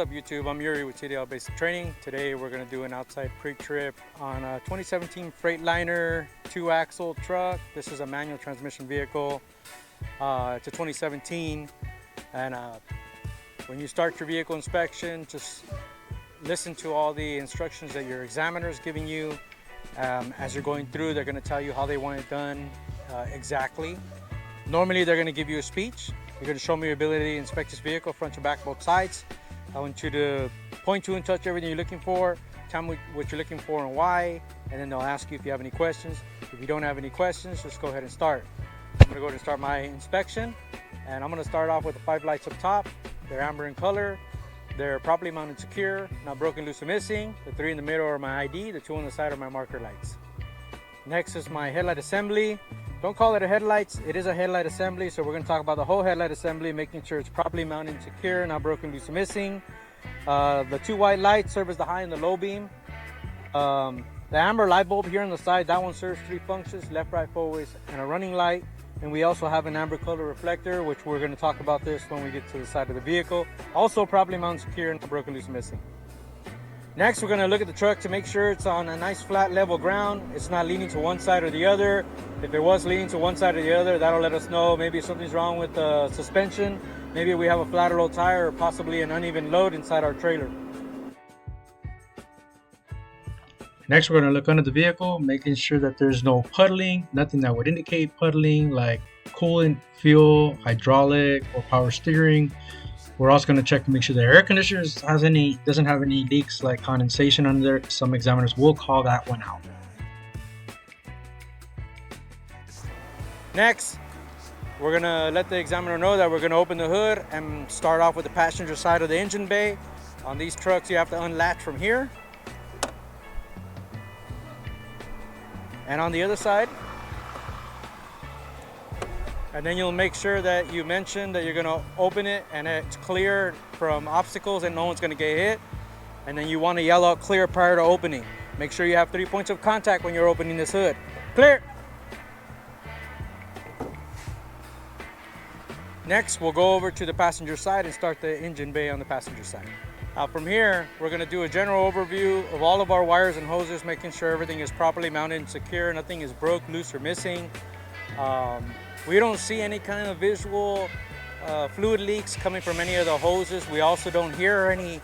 up YouTube? I'm Yuri with TDL Basic Training. Today we're going to do an outside pre-trip on a 2017 Freightliner 2-axle truck. This is a manual transmission vehicle. It's a 2017, and when you start your vehicle inspection, just listen to all the instructions that your examiner is giving you. As you're going through, they're going to tell you how they want it done exactly. Normally they're going to give you a speech. You're going to show me your ability to inspect this vehicle front to back, both sides. I want you to point to and touch everything you're looking for. Tell me what you're looking for and why, and then they'll ask you if you have any questions. If you don't have any questions, just go ahead and start. I'm going to go ahead and start my inspection, and I'm going to start off with the 5 lights up top. They're amber in color. They're properly mounted secure, not broken, loose, or missing. The 3 in the middle are my ID. The 2 on the side are my marker lights. Next is my headlight assembly. Don't call it a headlights, it is a headlight assembly, so we're going to talk about the whole headlight assembly, making sure it's properly mounted and secure, not broken, loose, or missing. The 2 white lights serve as the high and the low beam. The amber light bulb here on the side, that one serves 3 functions, left, right, forwards, and a running light. And we also have an amber color reflector, which we're going to talk about this when we get to the side of the vehicle. Also properly mounted, secure, and not broken, loose, or missing. Next, we're going to look at the truck to make sure it's on a nice flat level ground. It's not leaning to one side or the other. If it was leaning to one side or the other, that'll let us know maybe something's wrong with the suspension. Maybe we have a flat or low tire, or possibly an uneven load inside our trailer. Next, we're going to look under the vehicle, making sure that there's no puddling, nothing that would indicate puddling, like coolant, fuel, hydraulic, or power steering. We're also going to check to make sure the air conditioner doesn't have any leaks like condensation under there. Some examiners will call that one out. Next, we're going to let the examiner know that we're going to open the hood and start off with the passenger side of the engine bay. On these trucks, you have to unlatch from here. And on the other side. And then you'll make sure that you mention that you're going to open it and it's clear from obstacles and no one's going to get hit. And then you want to yell out clear prior to opening. Make sure you have 3 points of contact when you're opening this hood. Clear! Next, we'll go over to the passenger side and start the engine bay on the passenger side. From here, we're going to do a general overview of all of our wires and hoses, making sure everything is properly mounted and secure, nothing is broke, loose, or missing. We don't see any kind of visual fluid leaks coming from any of the hoses. We also don't hear any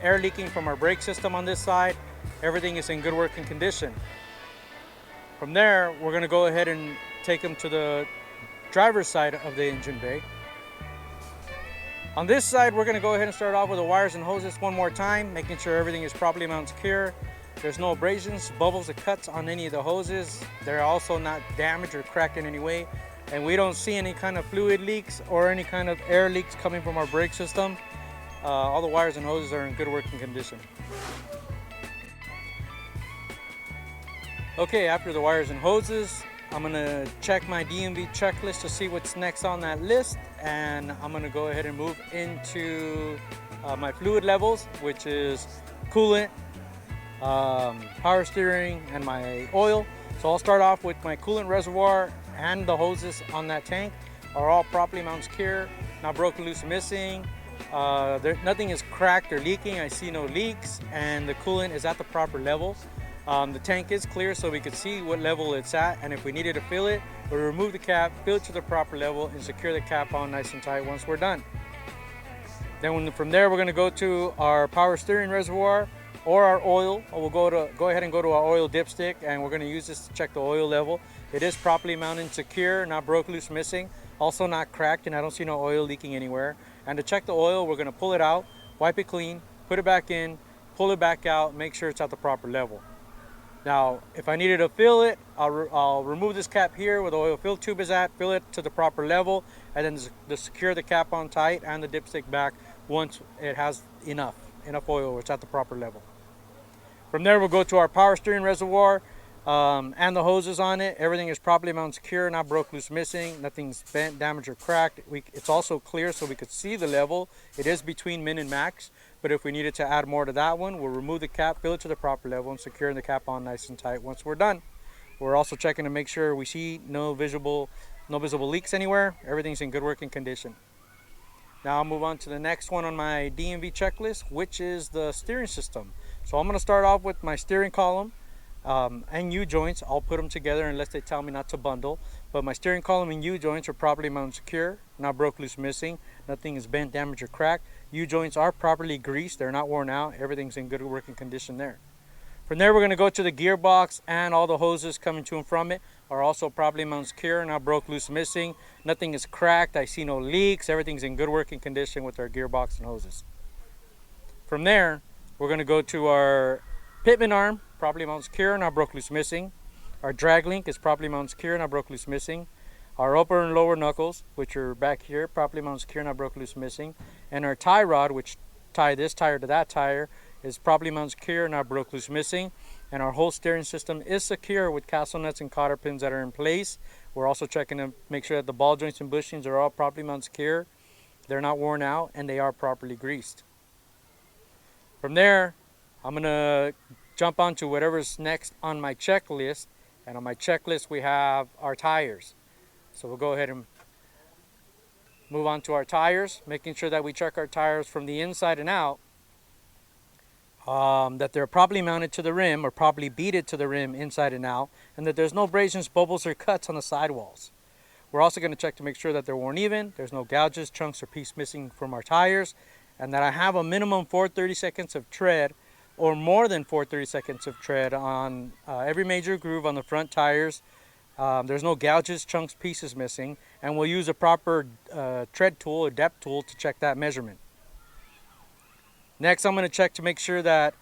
air leaking from our brake system on this side. Everything is in good working condition. From there, we're going to go ahead and take them to the driver's side of the engine bay. On this side, we're going to go ahead and start off with the wires and hoses one more time, making sure everything is properly mounted and secure. There's no abrasions, bubbles, or cuts on any of the hoses. They're also not damaged or cracked in any way. And we don't see any kind of fluid leaks or any kind of air leaks coming from our brake system. All the wires and hoses are in good working condition. Okay, after the wires and hoses, I'm going to check my DMV checklist to see what's next on that list. And I'm going to go ahead and move into my fluid levels, which is coolant, power steering, and my oil. So I'll start off with my coolant reservoir, and the hoses on that tank are all properly mounted secure, not broken, loose, or missing. Nothing is cracked or leaking. I see no leaks, and the coolant is at the proper level. The tank is clear, so we can see what level it's at, and if we needed to fill it, we'll remove the cap, fill it to the proper level, and secure the cap on nice and tight once we're done. Then from there, we're going to go to our power steering reservoir or our oil. We'll go ahead and go to our oil dipstick, and we're going to use this to check the oil level. It is properly mounted and secure, not broke, loose, missing, also not cracked, and I don't see no oil leaking anywhere. And to check the oil, we're going to pull it out, wipe it clean, put it back in, pull it back out, make sure it's at the proper level. Now, if I needed to fill it, I'll remove this cap here where the oil fill tube is at, fill it to the proper level, and then secure the cap on tight and the dipstick back once it has enough oil where it's at the proper level. From there, we'll go to our power steering reservoir and the hoses on it. Everything is properly mounted secure, not broke, loose, missing. Nothing's bent, damaged, or cracked. It's also clear so we could see the level. It is between min and max, but if we needed to add more to that one, we'll remove the cap, fill it to the proper level, and secure the cap on nice and tight once we're done. We're also checking to make sure we see no visible leaks anywhere. Everything's in good working condition. Now I'll move on to the next one on my DMV checklist, which is the steering system. So I'm going to start off with my steering column and U-joints. I'll put them together unless they tell me not to bundle. But my steering column and U-joints are properly mounted secure, not broke, loose, missing. Nothing is bent, damaged, or cracked. U-joints are properly greased. They're not worn out. Everything's in good working condition there. From there, we're going to go to the gearbox, and all the hoses coming to and from it are also properly mounted secure, not broke, loose, missing. Nothing is cracked. I see no leaks. Everything's in good working condition with our gearbox and hoses. From there, we're going to go to our pitman arm, properly mounted secure, not broke, loose, missing. Our drag link is properly mounted secure, not broke, loose, missing. Our upper and lower knuckles, which are back here, properly mounted secure, not broke, loose, missing. And our tie rod, which tie this tire to that tire, is properly mounted secure, not broke, loose, missing. And our whole steering system is secure with castle nuts and cotter pins that are in place. We're also checking to make sure that the ball joints and bushings are all properly mounted secure. They're not worn out and they are properly greased. From there, I'm going to jump on to whatever's next on my checklist. And on my checklist, we have our tires. So we'll go ahead and move on to our tires, making sure that we check our tires from the inside and out. That they're properly mounted to the rim or properly beaded to the rim inside and out, and that there's no abrasions, bubbles, or cuts on the sidewalls. We're also going to check to make sure that they're worn even, there's no gouges, chunks, or piece missing from our tires, and that I have a minimum 4/30 seconds of tread or more than 4/30 seconds of tread on every major groove on the front tires. There's no gouges, chunks, pieces missing, and we'll use a proper tread tool or depth tool to check that measurement. Next, I'm going to check to make sure that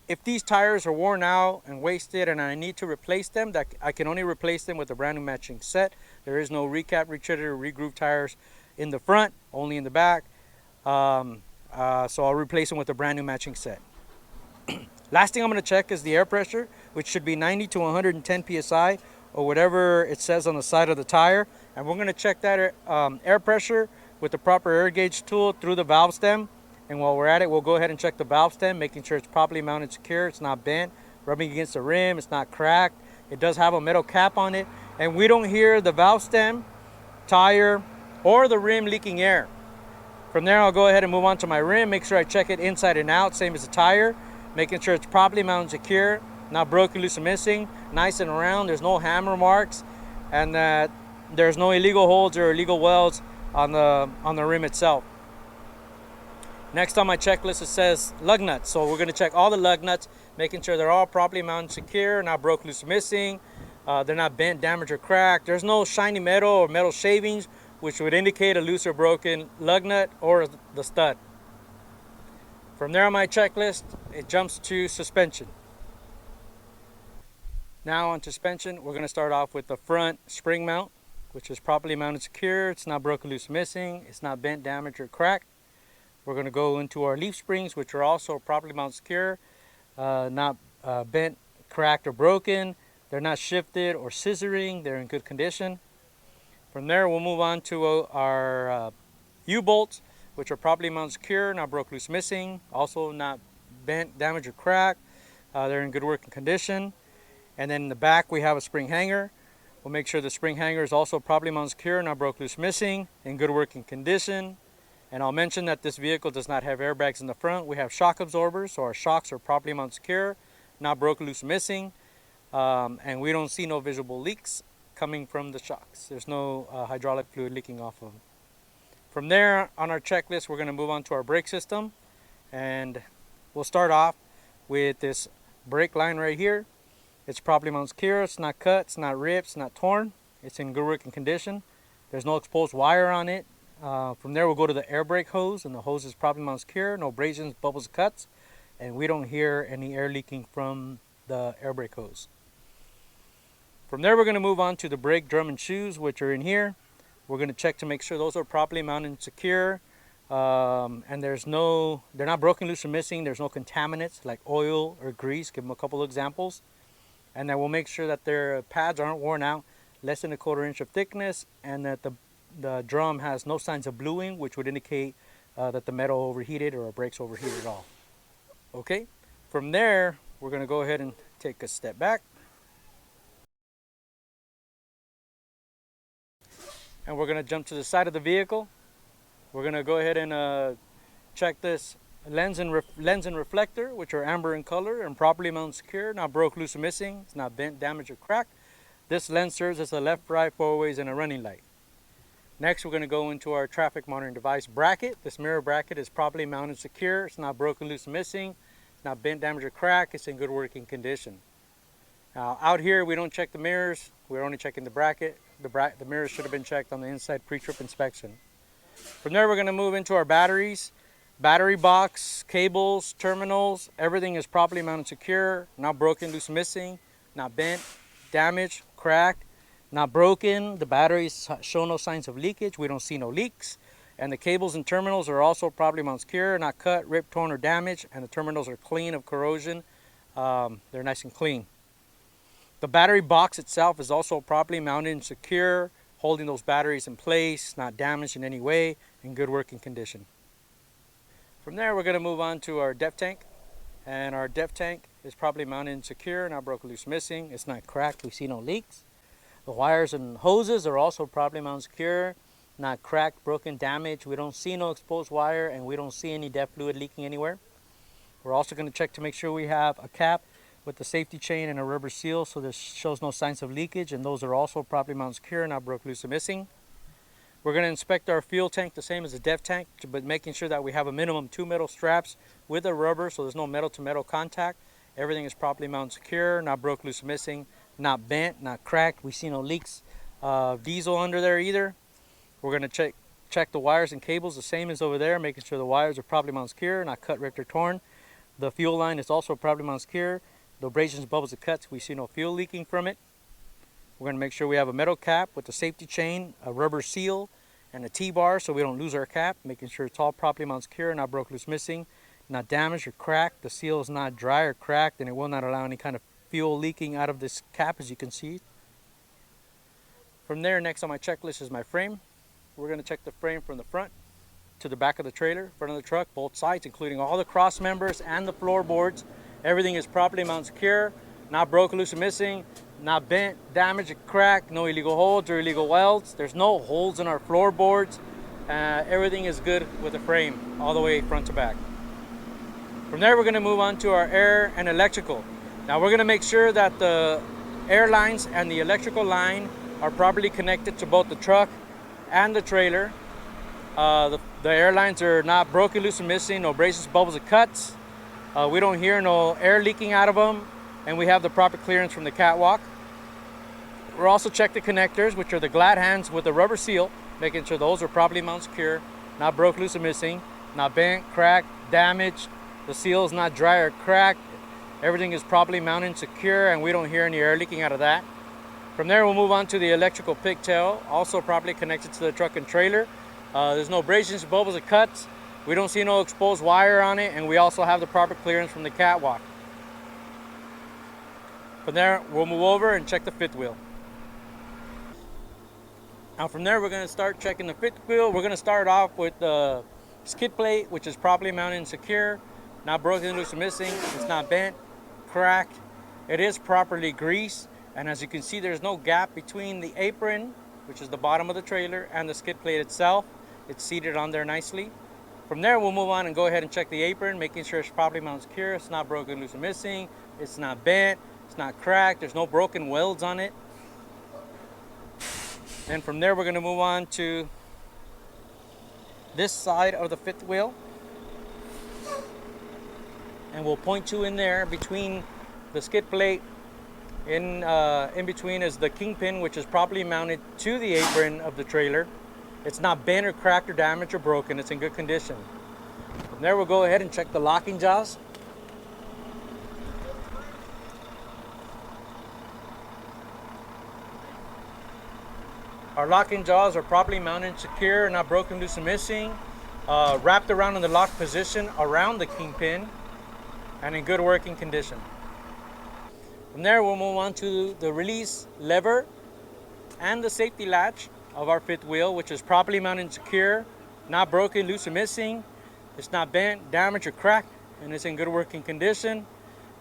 if these tires are worn out and wasted and I need to replace them, that I can only replace them with a brand new matching set. There is no recap, retreaded, or regroove tires in the front, only in the back. So I'll replace them with a brand new matching set. Last thing I'm going to check is the air pressure, which should be 90 to 110 psi or whatever it says on the side of the tire. And we're going to check that air pressure with the proper air gauge tool through the valve stem. And while we're at it, we'll go ahead and check the valve stem, making sure it's properly mounted secure, it's not bent, rubbing against the rim, it's not cracked. It does have a metal cap on it, and we don't hear the valve stem, tire, or the rim leaking air. From there, I'll go ahead and move on to my rim, make sure I check it inside and out, same as the tire, making sure it's properly mounted secure, not broken, loose, or missing, nice and round, there's no hammer marks, and that there's no illegal holes or illegal welds on the rim itself. Next on my checklist, it says lug nuts. So we're going to check all the lug nuts, making sure they're all properly mounted secure, not broke, loose, missing. They're not bent, damaged, or cracked. There's no shiny metal or metal shavings, which would indicate a loose or broken lug nut or the stud. From there on my checklist, it jumps to suspension. Now on suspension, we're going to start off with the front spring mount, which is properly mounted secure. It's not broken, loose, missing. It's not bent, damaged, or cracked. We're going to go into our leaf springs, which are also properly mounted secure, not bent, cracked, or broken. They're not shifted or scissoring. They're in good condition. From there, we'll move on to our U-bolts, which are properly mounted secure, not broke, loose, missing. Also not bent, damaged, or cracked. They're in good working condition. And then in the back, we have a spring hanger. We'll make sure the spring hanger is also properly mounted secure, not broke, loose, missing, in good working condition. And I'll mention that this vehicle does not have airbags in the front. We have shock absorbers, so our shocks are properly mounted secure, not broken, loose, missing. And we don't see no visible leaks coming from the shocks. There's no hydraulic fluid leaking off of them. From there, on our checklist, we're going to move on to our brake system. And we'll start off with this brake line right here. It's properly mounted secure. It's not cut, it's not ripped, it's not torn. It's in good working condition. There's no exposed wire on it. From there, we'll go to the air brake hose, and the hose is properly mounted secure, no abrasions, bubbles, cuts, and we don't hear any air leaking from the air brake hose. From there, we're going to move on to the brake drum and shoes, which are in here. We're going to check to make sure those are properly mounted and secure, and they're not broken, loose, or missing. There's no contaminants like oil or grease. Give them a couple of examples. And then we'll make sure that their pads aren't worn out, less than 1/4 inch of thickness, and that the drum has no signs of bluing, which would indicate that the metal overheated or our brakes overheated at all. Okay, from there, we're going to go ahead and take a step back. And we're going to jump to the side of the vehicle. We're gonna go ahead and check this lens and reflector, which are amber in color and properly mounted secure, not broke, loose, or missing. It's not bent, damaged, or cracked. This lens serves as a left, right, four ways, and a running light. Next, we're going to go into our traffic monitoring device bracket. This mirror bracket is properly mounted secure. It's not broken, loose, or missing. It's not bent, damaged, or cracked. It's in good working condition. Now, out here, we don't check the mirrors. We're only checking the bracket. The mirrors should have been checked on the inside pre-trip inspection. From there, we're going to move into our batteries. Battery box, cables, terminals, everything is properly mounted secure. Not broken, loose, missing. Not bent, damaged, cracked. Not broken. The batteries show no signs of leakage. We don't see no leaks. And the cables and terminals are also properly mounted secure, not cut, ripped, torn, or damaged. And the terminals are clean of corrosion. They're nice and clean. The battery box itself is also properly mounted and secure, holding those batteries in place, not damaged in any way, in good working condition. From there, we're going to move on to our depth tank. And our depth tank is properly mounted and secure, not broken, loose, missing. It's not cracked. We see no leaks. The wires and hoses are also properly mounted secure, not cracked, broken, damaged. We don't see no exposed wire, and we don't see any depth fluid leaking anywhere. We're also going to check to make sure we have a cap with the safety chain and a rubber seal, so this shows no signs of leakage, and those are also properly mounted secure, not broken, loose, or missing. We're going to inspect our fuel tank the same as the depth tank, but making sure that we have a minimum 2 metal straps with a rubber, so there's no metal to metal contact. Everything is properly mounted secure, not broke, loose, or missing, not bent, not cracked. We see no leaks diesel under there either. We're going to check the wires and cables the same as over there, making sure the wires are properly mounted secure, not cut, ripped, or torn. The fuel line is also properly mounted secure. The abrasions, bubbles, and cuts, we see no fuel leaking from it. We're going to make sure we have a metal cap with a safety chain, a rubber seal, and a T-bar so we don't lose our cap, making sure it's all properly mounted secure, not broke, loose, missing, not damaged or cracked. The seal is not dry or cracked, and it will not allow any kind of fuel leaking out of this cap, as you can see. From there, next on my checklist is my frame. We're going to check the frame from the front to the back of the trailer, front of the truck, both sides, including all the cross members and the floorboards. Everything is properly mounted secure, not broken, loose, or missing, not bent, damaged, or cracked, no illegal holds or illegal welds. There's no holes in our floorboards. Everything is good with the frame, all the way front to back. From there, we're going to move on to our air and electrical. Now, we're going to make sure that the air lines and the electrical line are properly connected to both the truck and the trailer. The air lines are not broken, loose, or missing, no abrasions, bubbles, or cuts. We don't hear no air leaking out of them, and we have the proper clearance from the catwalk. We'll also check the connectors, which are the glad hands with the rubber seal, making sure those are properly mounted secure, not broke, loose, or missing, not bent, cracked, damaged. The seal is not dry or cracked. Everything is properly mounted and secure, and we don't hear any air leaking out of that. From there, we'll move on to the electrical pigtail, also properly connected to the truck and trailer. There's no abrasions, bubbles, or cuts. We don't see no exposed wire on it, and we also have the proper clearance from the catwalk. From there, we'll move over and check the fifth wheel. Now from there, we're going to start checking the fifth wheel. We're going to start off with the skid plate, which is properly mounted and secure, not broken, loose, or missing. It's not bent, cracked. It is properly greased, and as you can see, there's no gap between the apron, which is the bottom of the trailer, and the skid plate itself. It's seated on there nicely. From there, we'll move on and go ahead and check the apron, making sure it's properly mounted secure. It's not broken, loose, or missing. It's not bent. It's not cracked. There's no broken welds on it. And from there, we're going to move on to this side of the fifth wheel. And we'll point to in there between the skid plate. In between is the kingpin, which is properly mounted to the apron of the trailer. It's not bent or cracked or damaged or broken. It's in good condition. From there, we'll go ahead and check the locking jaws. Our locking jaws are properly mounted and secure, not broken, loose, or missing. Wrapped around in the lock position around the kingpin and in good working condition. From there, we'll move on to the release lever and the safety latch of our fifth wheel, which is properly mounted and secure, not broken, loose, or missing. It's not bent, damaged, or cracked, and it's in good working condition.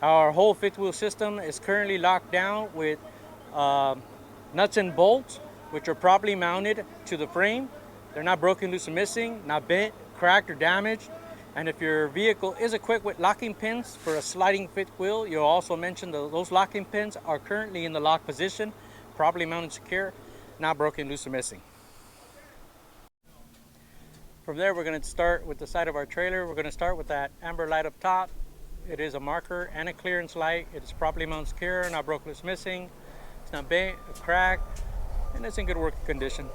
Our whole fifth wheel system is currently locked down with nuts and bolts, which are properly mounted to the frame. They're not broken, loose, or missing, not bent, cracked, or damaged. And if your vehicle is equipped with locking pins for a sliding fifth wheel, you'll also mention those locking pins are currently in the lock position, properly mounted secure, not broken, loose, or missing. From there, we're going to start with the side of our trailer. We're going to start with that amber light up top. It is a marker and a clearance light. It is properly mounted secure, not broken, loose, missing. It's not bent or cracked, and it's in good working condition.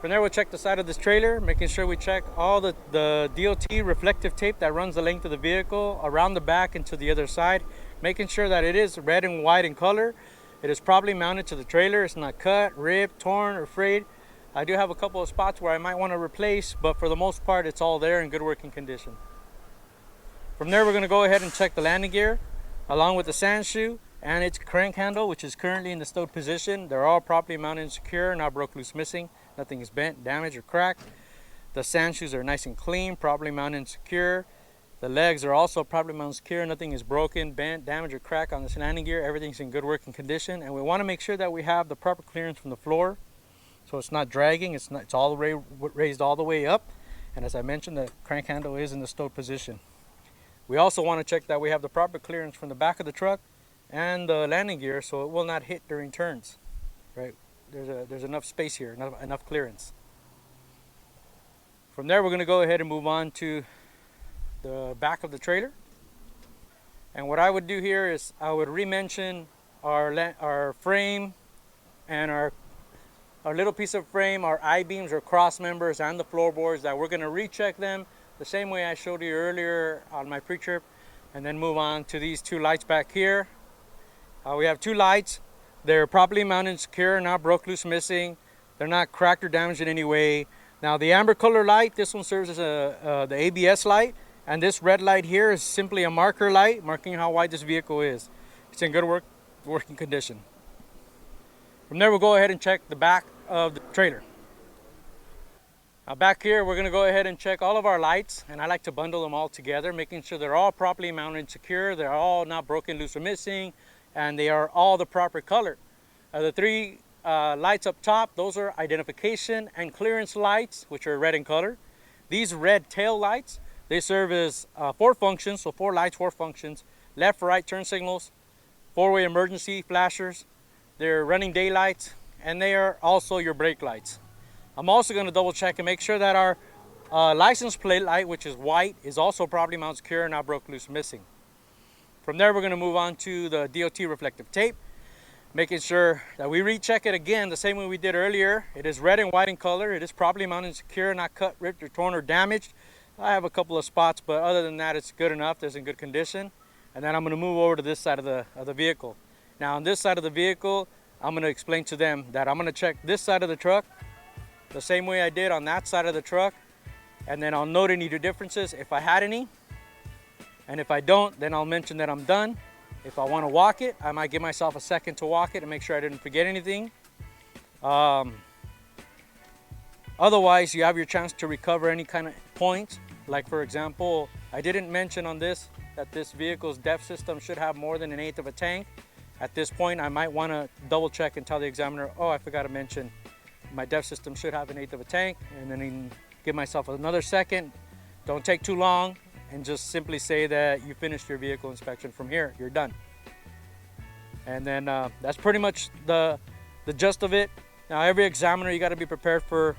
From there, we'll check the side of this trailer, making sure we check all the DOT reflective tape that runs the length of the vehicle around the back and to the other side, making sure that it is red and white in color. It is properly mounted to the trailer. It's not cut, ripped, torn, or frayed. I do have a couple of spots where I might want to replace, but for the most part, it's all there in good working condition. From there, we're going to go ahead and check the landing gear, along with the sand shoe and its crank handle, which is currently in the stowed position. They're all properly mounted and secure, not broke, loose, missing. Nothing is bent, damaged, or cracked. The sand shoes are nice and clean, properly mounted and secure. The legs are also properly mounted and secure. Nothing is broken, bent, damaged, or cracked on this landing gear. Everything's in good working condition. And we want to make sure that we have the proper clearance from the floor, so it's not dragging. It's all raised all the way up. And as I mentioned, the crank handle is in the stowed position. We also want to check that we have the proper clearance from the back of the truck and the landing gear, so it will not hit during turns. Right? There's enough space here, enough clearance. From there, we're going to go ahead and move on to the back of the trailer. And what I would do here is I would re-mention our frame and our little piece of frame, our I-beams or cross members, and the floorboards, that we're going to recheck them the same way I showed you earlier on my pre-trip, and then move on to these two lights back here. We have two lights. They're properly mounted and secure, not broke, loose, missing. They're not cracked or damaged in any way. Now the amber color light, this one serves as the ABS light, and this red light here is simply a marker light, marking how wide this vehicle is. It's in good working condition. From there, we'll go ahead and check the back of the trailer. Now back here, we're going to go ahead and check all of our lights, and I like to bundle them all together, making sure they're all properly mounted and secure. They're all not broken, loose, or missing, and they are all the proper color. The three lights up top, those are identification and clearance lights, which are red in color. These red tail lights, they serve as 4 functions, so 4 lights, 4 functions: left, right turn signals, 4-way emergency flashers. They're running daylights, and they are also your brake lights. I'm also going to double check and make sure that our license plate light, which is white, is also properly mounted secure, not broke, loose, missing. From there, we're going to move on to the DOT reflective tape, making sure that we recheck it again the same way we did earlier. It is red and white in color. It is properly mounted and secure, not cut, ripped, or torn, or damaged. I have a couple of spots, but other than that, it's good enough. It's in good condition. And then I'm going to move over to this side of the vehicle. Now on this side of the vehicle, I'm going to explain to them that I'm going to check this side of the truck the same way I did on that side of the truck, and then I'll note any differences if I had any, and if I don't, then I'll mention that I'm done. If I want to walk it, I might give myself a second to walk it and make sure I didn't forget anything. Otherwise, you have your chance to recover any kind of points. Like for example, I didn't mention on this that this vehicle's depth system should have more than 1/8 of a tank. At this point, I might want to double check and tell the examiner, oh, I forgot to mention my depth system should have 1/8 of a tank, and then give myself another second. Don't take too long, and just simply say that you finished your vehicle inspection. From here, you're done. And then that's pretty much the gist of it. Now every examiner, you got to be prepared for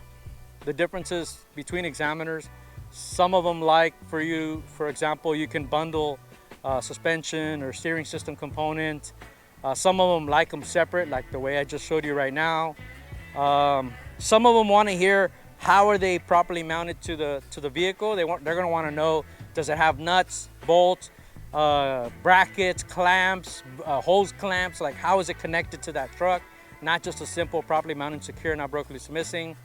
the differences between examiners. Some of them like for you, for example, you can bundle suspension or steering system components. Some of them like them separate, like the way I just showed you right now. Some of them want to hear how are they properly mounted to the vehicle. They're going to want to know, does it have nuts, bolts, brackets, clamps, hose clamps? Like, how is it connected to that truck? Not just a simple properly mounted, secure, not broken, loose, missing.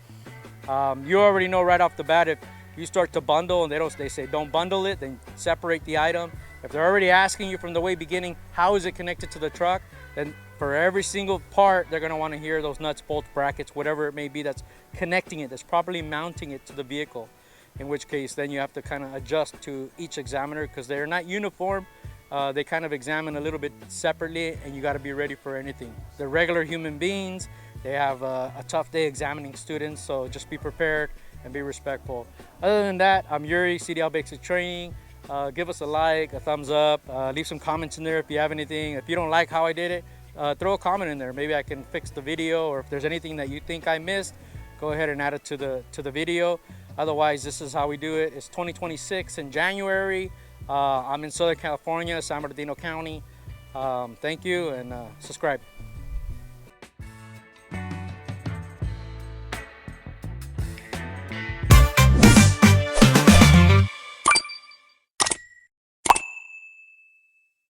You already know right off the bat, if you start to bundle and they say don't bundle it, then separate the item. If they're already asking you from the way beginning, how is it connected to the truck, then for every single part, they're going to want to hear those nuts, bolts, brackets, whatever it may be that's connecting it, that's properly mounting it to the vehicle. In which case, then you have to kind of adjust to each examiner, because they're not uniform. They kind of examine a little bit separately, and you got to be ready for anything. They're regular human beings. They have a tough day examining students, so just be prepared and be respectful. Other than that, I'm Yuri, CDL Basic Training. Give us a like, a thumbs up, leave some comments in there if you have anything. If you don't like how I did it, throw a comment in there. Maybe I can fix the video, or if there's anything that you think I missed, go ahead and add it to the video. Otherwise, this is how we do it. It's 2026 in January. I'm in Southern California, San Bernardino County. Thank you, and subscribe.